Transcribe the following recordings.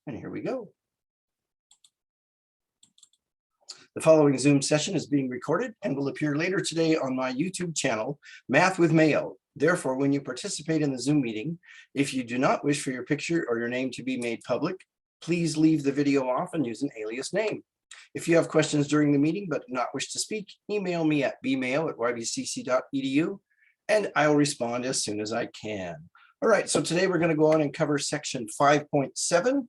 And here we go. The following Zoom session is being recorded and will appear later today on my YouTube channel, Math with Mayo. Therefore, when you participate in the Zoom meeting, if you do not wish for your picture or your name to be made public, please leave the video off and use an alias name. If you have questions during the meeting but do not wish to speak, email me at bmail@ybcc.edu and I'll respond as soon as I can. All right, so today we're going to go on and cover section 5.7,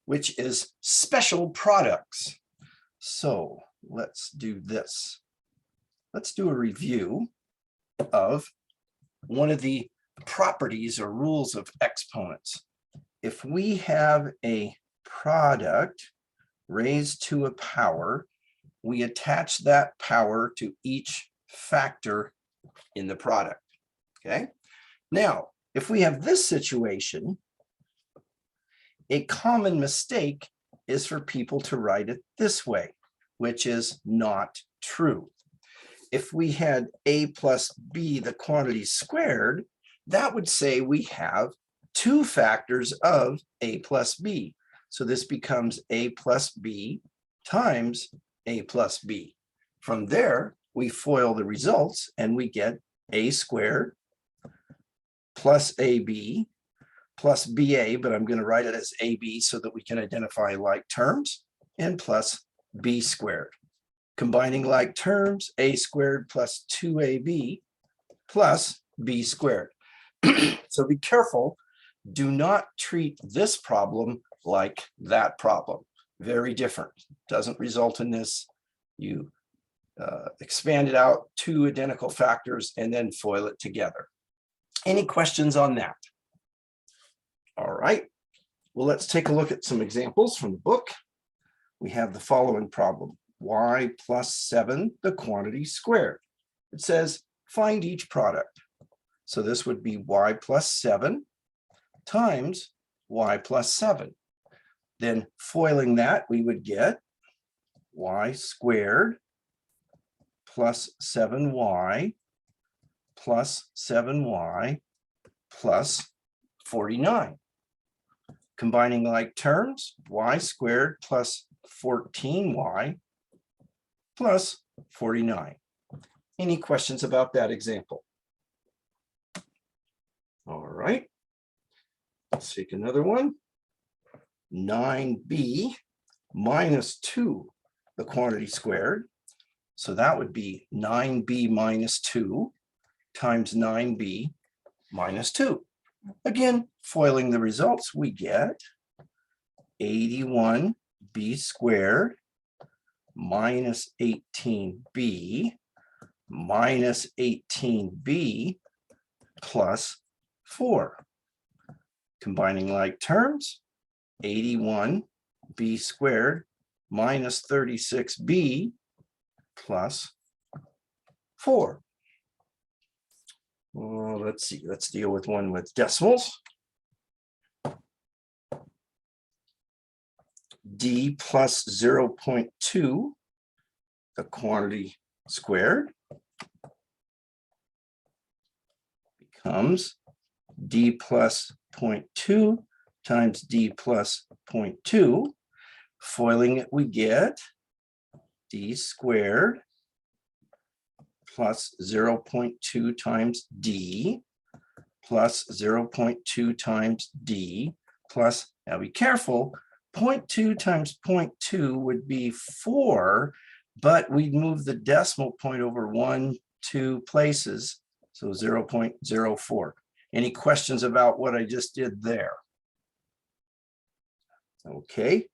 which is special products. So let's do this. Let's do a review of one of the properties or rules of exponents. If we have a product raised to a power, we attach that power to each factor in the product. Okay. Now, if we have this situation, a common mistake is for people to write it this way, which is not true. If we had a plus b, the quantity squared, that would say we have two factors of a plus b. So this becomes a plus b times a plus b. From there, we FOIL the results and we get a squared plus ab plus BA, but I'm going to write it as AB so that we can identify like terms, and plus B squared. Combining like terms, A squared plus 2AB plus B squared. So be careful. Do not treat this problem like that problem. Very different. Doesn't result in this. You expand it out, two identical factors, and then FOIL it together. Any questions on that? All right, well, let's take a look at some examples from the book. We have the following problem, y plus 7, the quantity squared. It says, find each product. So this would be y plus 7 times y plus 7. Then FOILing that, we would get y squared plus 7y plus 7y plus 49. Combining like terms, y squared plus 14y plus 49. Any questions about that example? All right, let's take another one. 9b minus 2, the quantity squared. So that would be 9b minus 2 times 9b minus 2. Again, FOILing the results, we get 81b squared minus 18b minus 18b plus 4. Combining like terms, 81b squared minus 36b plus 4. Well, let's see, let's deal with one with decimals. D plus 0.2, the quantity squared, becomes D plus 0.2 times D plus 0.2. FOILing it, we get D squared plus 0.2 times D plus 0.2 times D plus, now be careful, 0.2 times 0.2 would be 4, but we'd move the decimal point over 1, 2 places, so 0.04. Any questions about what I just did there? Okay,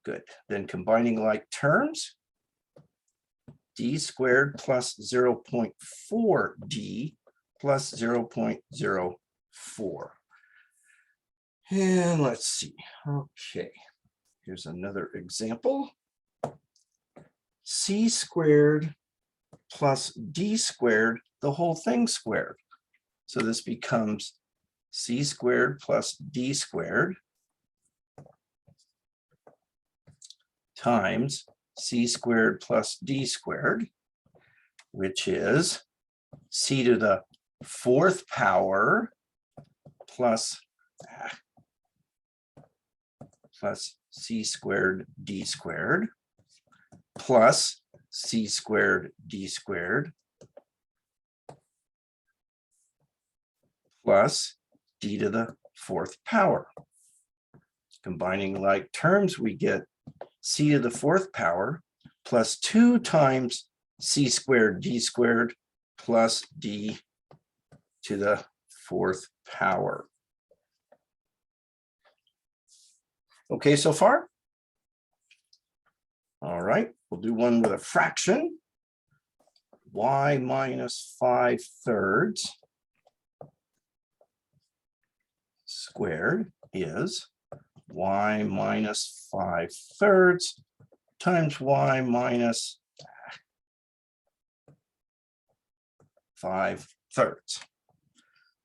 good. Then combining like terms, D squared plus 0.4D plus 0.04. And let's see. Okay, here's another example. C squared plus D squared, the whole thing squared. So this becomes C squared plus D squared times C squared plus D squared, which is C to the 4th power plus plus c squared d squared plus c squared d squared plus d to the fourth power. Combining like terms, we get c to the fourth power plus 2 times c squared d squared plus d to the fourth power. Okay, so far? All right, we'll do one with a fraction. Y minus 5/3 squared is y minus 5/3 times y minus 5/3.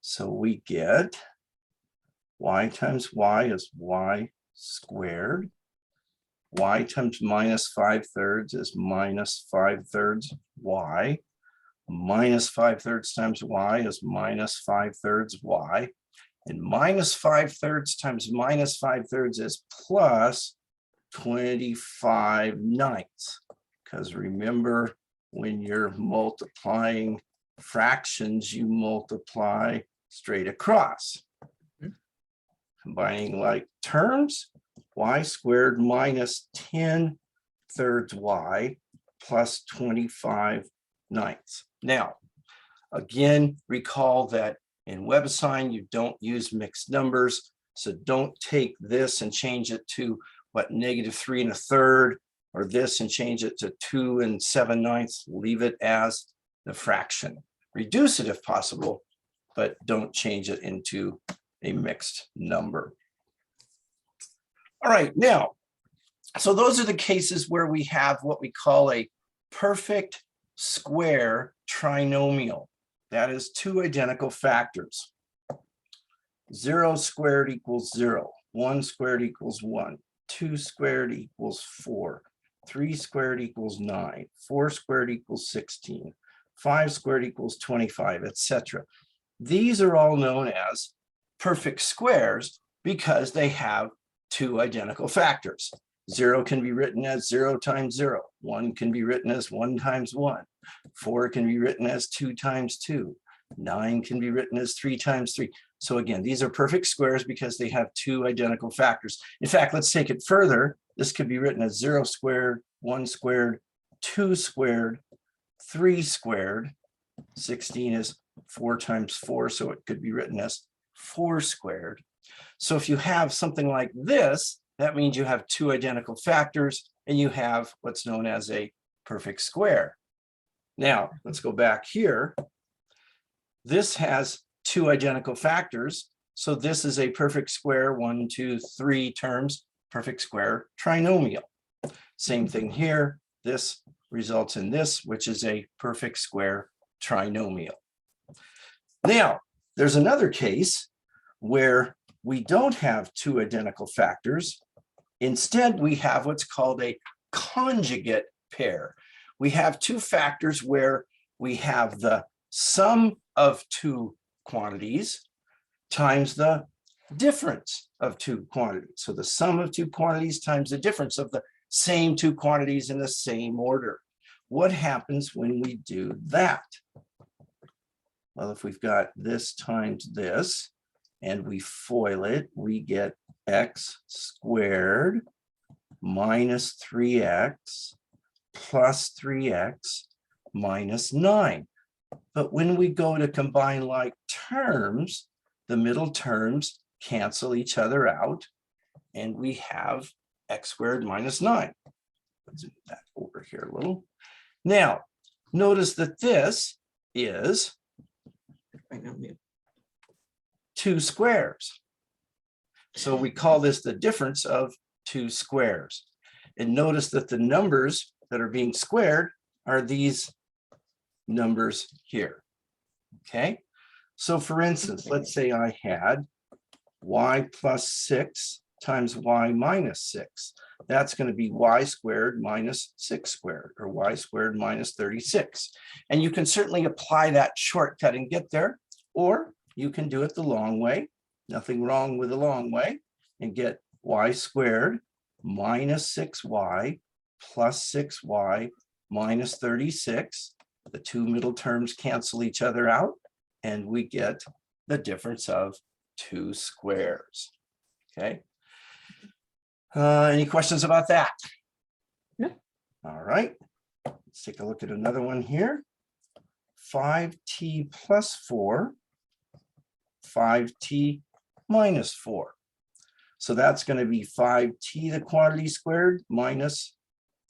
So we get y times y is y squared. Y times minus 5/3 is minus 5/3 y. Minus 5/3 times y is minus 5/3 y. And minus 5/3 times minus 5/3 is plus 25/9. Because remember, when you're multiplying fractions, you multiply straight across. Combining like terms, y squared minus 10/3 y plus 25/9. Now, again, recall that in WebAssign, you don't use mixed numbers. So don't take this and change it to what, -3 1/3, or this and change it to 2 7/9. Leave it as the fraction. Reduce it if possible, but don't change it into a mixed number. All right, now, so those are the cases where we have what we call a perfect square trinomial. That is 2 identical factors. 0 squared equals 0, 1 squared equals 1, 2 squared equals 4, 3 squared equals 9, 4 squared equals 16, 5 squared equals 25, etc. These are all known as perfect squares because they have 2 identical factors. 0 can be written as 0 times 0. 1 can be written as 1 times 1. 4 can be written as 2 times 2. 9 can be written as 3 times 3. So again, these are perfect squares because they have 2 identical factors. In fact, let's take it further. This could be written as 0 squared, 1 squared, 2 squared, 3 squared. 16 is 4 times 4, so it could be written as 4 squared. So if you have something like this, that means you have 2 identical factors and you have what's known as a perfect square. Now, let's go back here. This has 2 identical factors. So this is a perfect square, 1, 2, 3 terms, perfect square trinomial. Same thing here. This results in this, which is a perfect square trinomial. Now, there's another case where we don't have 2 identical factors. Instead, we have what's called a conjugate pair. We have 2 factors where we have the sum of 2 quantities times the difference of 2 quantities. So the sum of 2 quantities times the difference of the same 2 quantities in the same order. What happens when we do that? Well, if we've got this times this, and we FOIL it, we get x squared minus 3x plus 3x minus 9. But when we go to combine like terms, the middle terms cancel each other out, and we have x squared minus 9. Let's move that over here a little. Now, notice that this is 2 squares. So we call this the difference of 2 squares. And notice that the numbers that are being squared are these numbers here. Okay. So for instance, let's say I had y plus 6 times y minus 6. That's going to be y squared minus 6 squared, or y squared minus 36. And you can certainly apply that shortcut and get there, or you can do it the long way. Nothing wrong with the long way, and get y squared minus 6y plus 6y minus 36. The two middle terms cancel each other out, and we get the difference of 2 squares. Okay. Any questions about that? No. All right. Let's take a look at another one here. 5t plus 4, 5t minus 4. So that's going to be 5t the quantity squared minus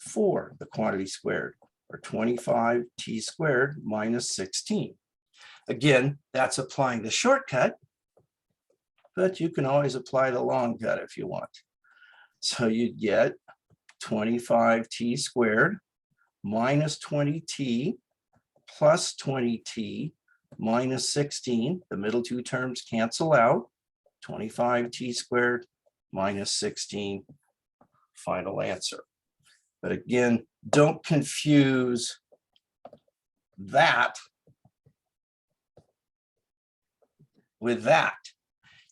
4 the quantity squared, or 25t squared minus 16. Again, that's applying the shortcut, but you can always apply the long cut if you want. So you get 25t squared minus 20t plus 20t minus 16. The middle two terms cancel out. 25t squared minus 16, final answer. But again, don't confuse that with that.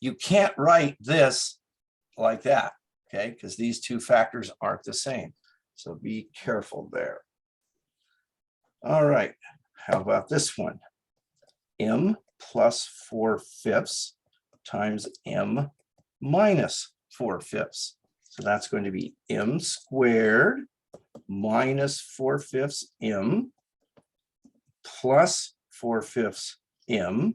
You can't write this like that, okay? Because these two factors aren't the same. So be careful there. All right, how about this one? M plus 4/5 times m minus 4/5. So that's going to be m squared minus 4/5 m plus 4/5 m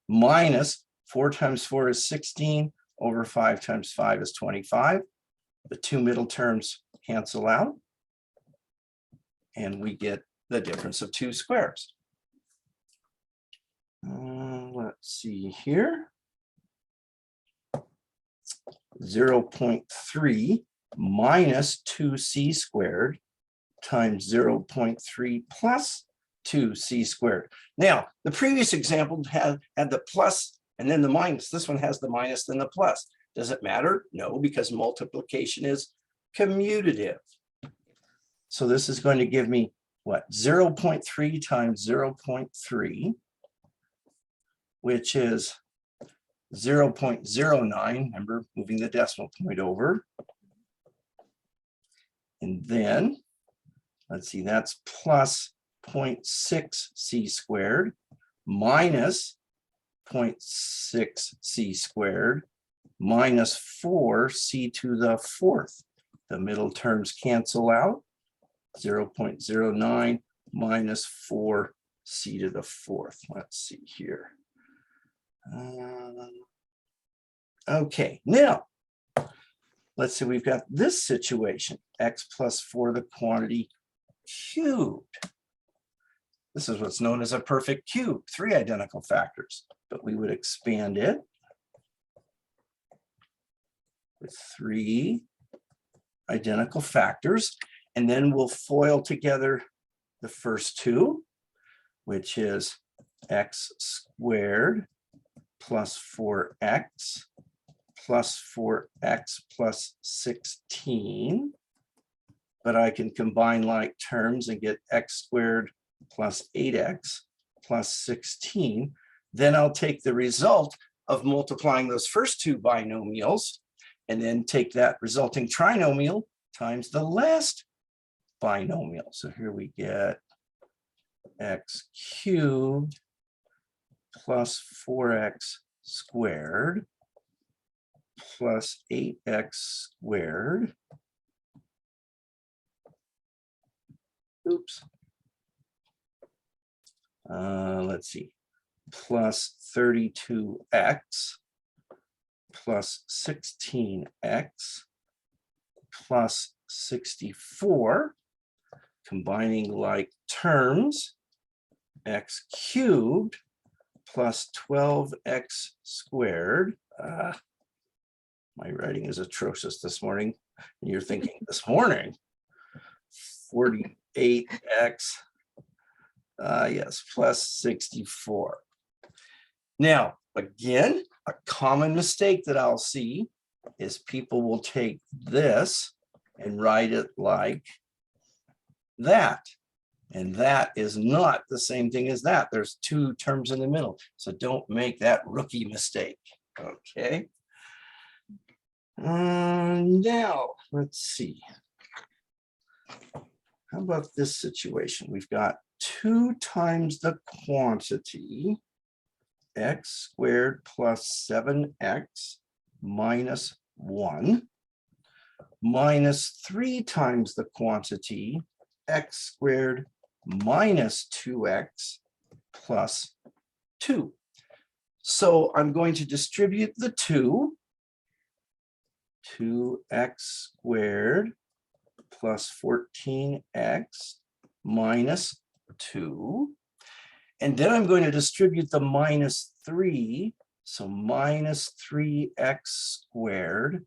minus 4 times 4 is 16 over 5 times 5 is 25. The two middle terms cancel out, and we get the difference of 2 squares. Let's see here. 0.3 minus 2c squared times 0.3 plus 2c squared. Now, the previous example had the plus and then the minus. This one has the minus then the plus. Does it matter? No, because multiplication is commutative. So this is going to give me what? 0.3 times 0.3, which is 0.09. Remember, moving the decimal point over. And then, let's see, that's plus 0.6 c squared minus 0.6 c squared minus 4 c to the 4th. The middle terms cancel out. 0.09 minus 4 c to the 4th. Let's see here. Okay, now let's see, we've got this situation, x plus 4 the quantity cubed. This is what's known as a perfect cube, 3 identical factors, but we would expand it with 3 identical factors, and then we'll FOIL together the first two, which is x squared plus 4x plus 4x plus 16. But I can combine like terms and get x squared plus 8x plus 16. Then I'll take the result of multiplying those first two binomials and then take that resulting trinomial times the last binomial. So here we get x cubed plus 4x squared plus 8x squared. Oops. Let's see, plus 32x plus 16x plus 64, combining like terms, x cubed plus 12x squared. My writing is atrocious this morning. And you're thinking, this morning? 48x, yes, plus 64. Now, again, a common mistake that I'll see is people will take this and write it like that. And that is not the same thing as that. There's two terms in the middle. So don't make that rookie mistake, okay? Now, let's see. How about this situation? We've got 2 times the quantity, x squared plus 7x minus 1, minus 3 times the quantity, x squared minus 2x plus 2. So I'm going to distribute the 2x squared plus 14x minus 2. And then I'm going to distribute the minus 3. So minus 3x squared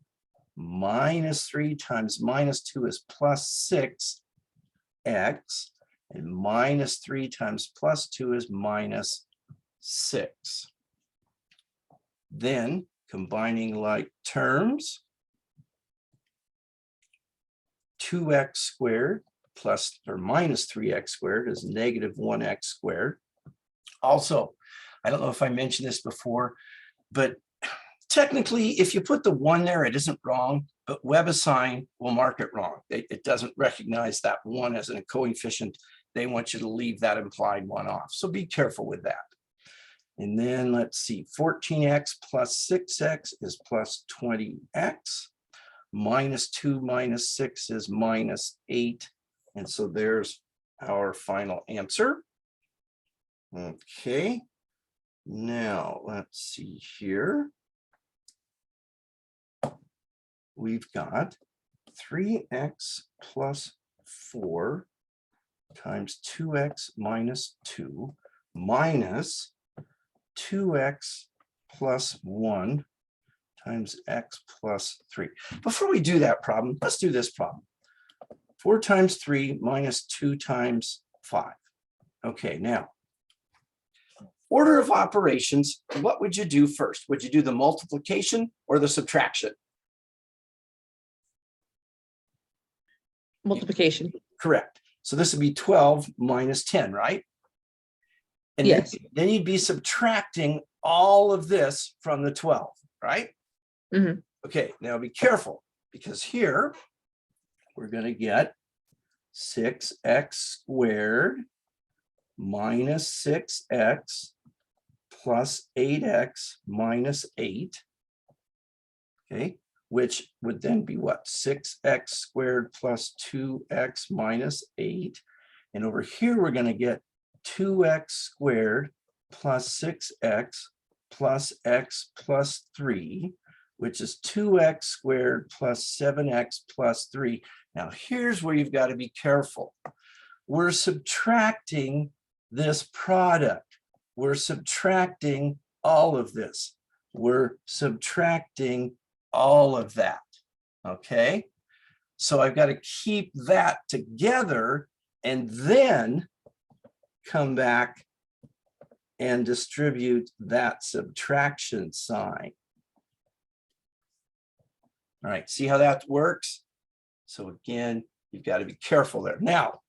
minus 3 times minus 2 is plus 6x. And minus 3 times plus 2 is minus 6. Then combining like terms, 2x squared plus or minus 3x squared is negative 1x squared. Also, I don't know if I mentioned this before, but technically, if you put the 1 there, it isn't wrong, but WebAssign will mark it wrong. It doesn't recognize that 1 as a coefficient. They want you to leave that implied 1 off. So be careful with that. And then let's see, 14x plus 6x is plus 20x. Minus 2 minus 6 is minus 8. And so there's our final answer. Okay. Now let's see here. We've got 3x plus 4 times 2x minus 2 minus 2x plus 1 times x plus 3. Before we do that problem, let's do this problem. 4 times 3 minus 2 times 5. Okay, now, order of operations, what would you do first? Would you do the multiplication or the subtraction? Multiplication. Correct. So this would be 12 minus 10, right? And yes. Then you'd be subtracting all of this from the 12, right? Mm-hmm. Okay, now be careful, because here we're going to get 6x squared minus 6x plus 8x minus 8, okay, which would then be what? 6x squared plus 2x minus 8. And over here, we're going to get 2x squared plus 6x plus x plus 3, which is 2x squared plus 7x plus 3. Now, here's where you've got to be careful. We're subtracting this product. We're subtracting all of this. We're subtracting all of that, okay? So I've got to keep that together and then come back and distribute that subtraction sign. All right, see how that works? So again, you've got to be careful there. Now,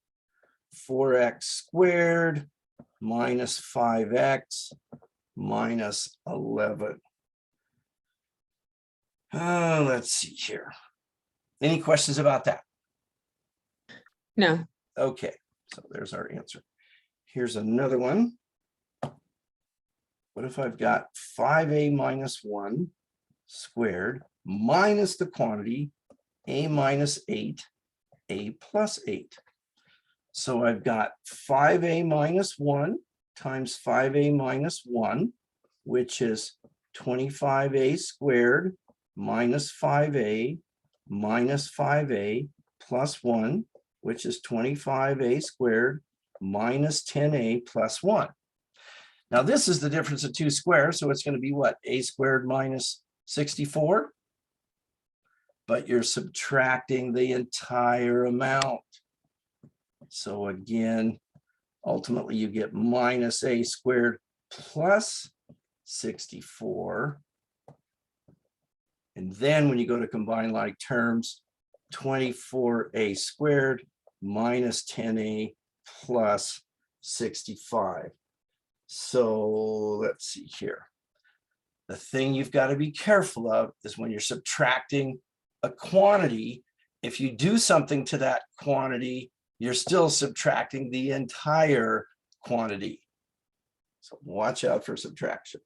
4x squared minus 5x minus 11. Let's see here. Any questions about that? No. Okay, so there's our answer. Here's another one. What if I've got 5a minus 1 squared minus the quantity a minus 8, a plus 8. So I've got 5a minus 1 times 5a minus 1, which is 25a squared minus 5a minus 5a plus 1, which is 25a squared minus 10a plus 1. Now this is the difference of 2 squares, so it's going to be what? A squared minus 64? But you're subtracting the entire amount. So again, ultimately you get minus a squared plus 64. And then when you go to combine like terms, 24a squared minus 10a plus 65. So let's see here. The thing you've got to be careful of is when you're subtracting a quantity, if you do something to that quantity, you're still subtracting the entire quantity. So watch out for subtraction.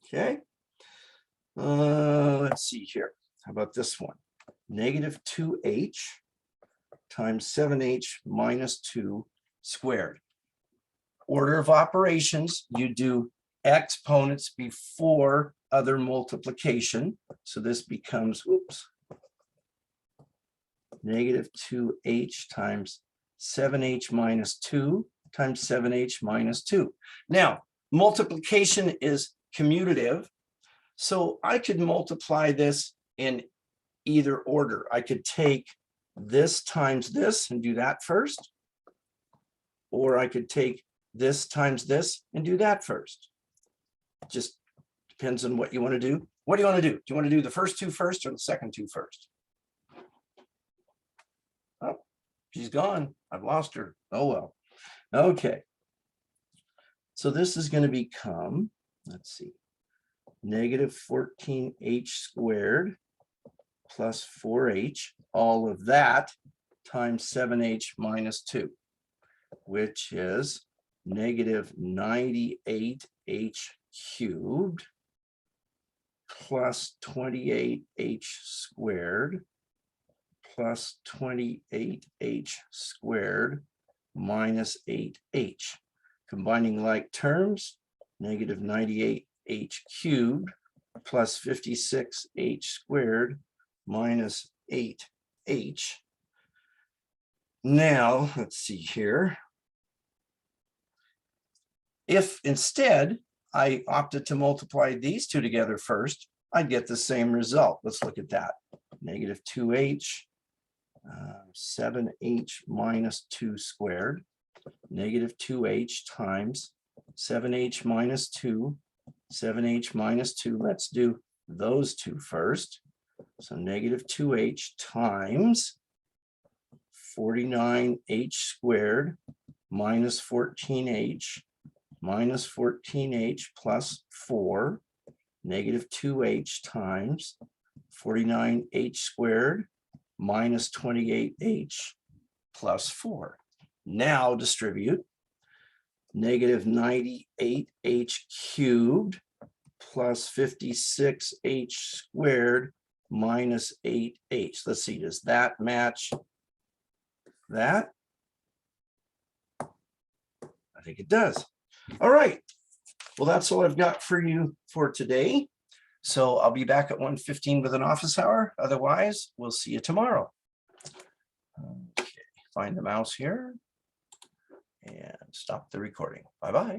Okay. Let's see here. How about this one? Negative 2h times 7h minus 2 squared. Order of operations, you do exponents before other multiplication. So this becomes, oops, negative 2h times 7h minus 2 times 7h minus 2. Now, multiplication is commutative. So I could multiply this in either order. I could take this times this and do that first. Or I could take this times this and do that first. Just depends on what you want to do. What do you want to do? Do you want to do the first two first or the second two first? Oh, she's gone. I've lost her. Oh, well. Okay. So this is going to become, let's see, negative 14h squared plus 4h, all of that times 7h minus 2, which is negative 98h cubed plus 28h squared plus 28h squared minus 8h. Combining like terms, negative 98h cubed plus 56h squared minus 8h. Now, let's see here. If instead I opted to multiply these two together first, I'd get the same result. Let's look at that. Negative 2h, 7h minus 2 squared, negative 2h times 7h minus 2, 7h minus 2. Let's do those two first. So negative 2h times 49h squared minus 14h minus 14h plus 4, negative 2h times 49h squared minus 28h plus 4. Now distribute. Negative 98h cubed plus 56h squared minus 8h. Let's see, does that match that? I think it does. All right. Well, that's all I've got for you for today. So I'll be back at 1:15 with an office hour. Otherwise, we'll see you tomorrow. Okay, find the mouse here and stop the recording. Bye-bye.